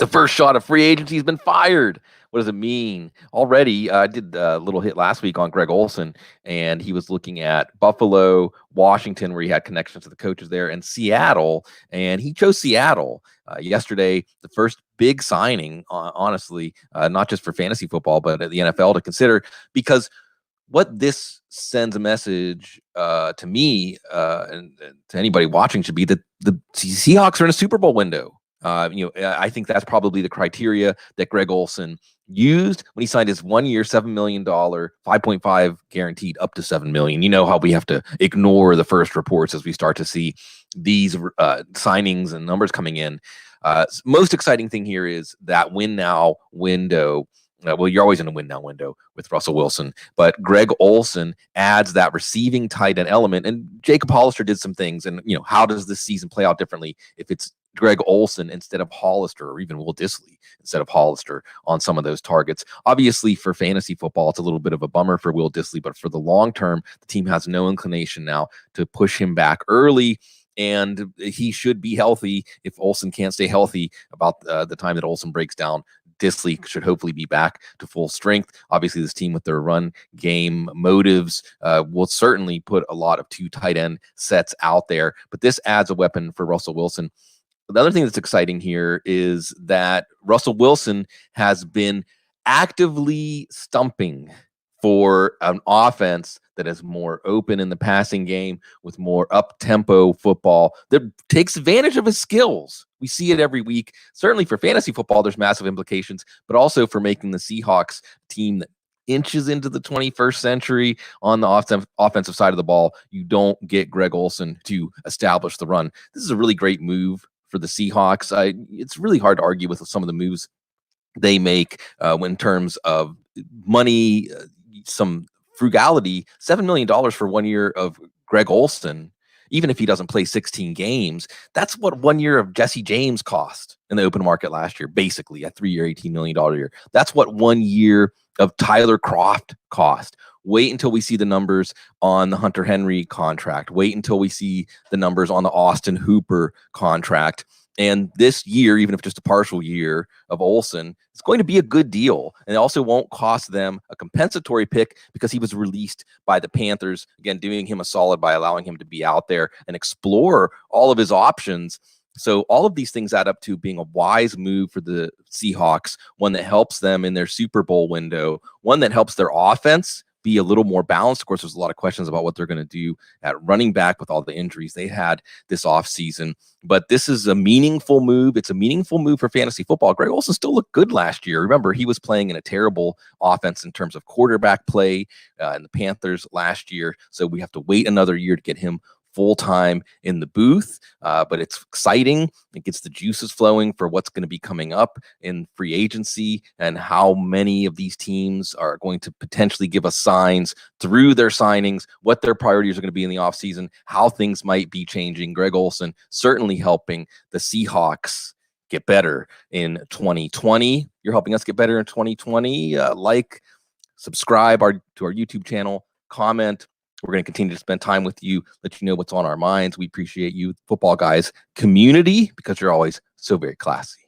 the first shot of free agency has been fired. What does it mean? Already, I did a little hit last week on Greg Olsen, and he was looking at Buffalo, Washington, where he had connections to the coaches there, and Seattle, and he chose Seattle. Yesterday, the first big signing, honestly, not just for fantasy football, but at the NFL to consider, because what this sends a message to me and to anybody watching should be that the Seahawks are in a Super Bowl window. I think that's probably the criteria that Greg Olsen used when he signed his 1 year, $7 million, 5.5 guaranteed up to $7 million. You know how we have to ignore the first reports as we start to see these signings and numbers coming in. Most exciting thing here is that win now window. Well, you're always in a win now window with Russell Wilson, but Greg Olsen adds that receiving tight end element. And Jacob Hollister did some things. And, how does this season play out differently if it's Greg Olsen instead of Hollister, or even Will Dissly instead of Hollister on some of those targets? Obviously, for fantasy football, it's a little bit of a bummer for Will Dissly, but for the long term, the team has no inclination now to push him back early. And he should be healthy. If Olsen can't stay healthy about the time that Olsen breaks down, Dissly should hopefully be back to full strength. Obviously, this team with their run game motives will certainly put a lot of 2 tight end sets out there. But this adds a weapon for Russell Wilson. The other thing that's exciting here is that Russell Wilson has been actively stumping for an offense that is more open in the passing game, with more up-tempo football that takes advantage of his skills. We see it every week. Certainly for fantasy football, there's massive implications, but also for making the Seahawks team that inches into the 21st century on the offensive side of the ball. You don't get Greg Olsen to establish the run. This is a really great move for the Seahawks. It's really hard to argue with some of the moves they make in terms of money, some frugality. $7 million for 1 year of Greg Olsen, even if he doesn't play 16 games, that's what 1 year of Jesse James cost in the open market last year, basically a 3-year, $18 million year. That's what 1 year of Tyler Kroft cost. Wait until we see the numbers on the Hunter Henry contract. Wait until we see the numbers on the Austin Hooper contract. And this year, even if just a partial year of Olsen, it's going to be a good deal. And it also won't cost them a compensatory pick because he was released by the Panthers, again, doing him a solid by allowing him to be out there and explore all of his options. So all of these things add up to being a wise move for the Seahawks, one that helps them in their Super Bowl window, one that helps their offense be a little more balanced. Of course, there's a lot of questions about what they're going to do at running back with all the injuries they had this offseason. But this is a meaningful move. It's a meaningful move for fantasy football. Greg Olsen still looked good last year. Remember, he was playing in a terrible offense in terms of quarterback play in the Panthers last year. So we have to wait another year to get him full-time in the booth, but it's exciting. It gets the juices flowing for what's going to be coming up in free agency and how many of these teams are going to potentially give us signs through their signings, what their priorities are going to be in the offseason, how things might be changing. Greg Olsen certainly helping the Seahawks get better in 2020. You're helping us get better in 2020. Subscribe to our YouTube channel, comment. We're going to continue to spend time with you, let you know what's on our minds. We appreciate you, Football Guys community, because you're always so very classy.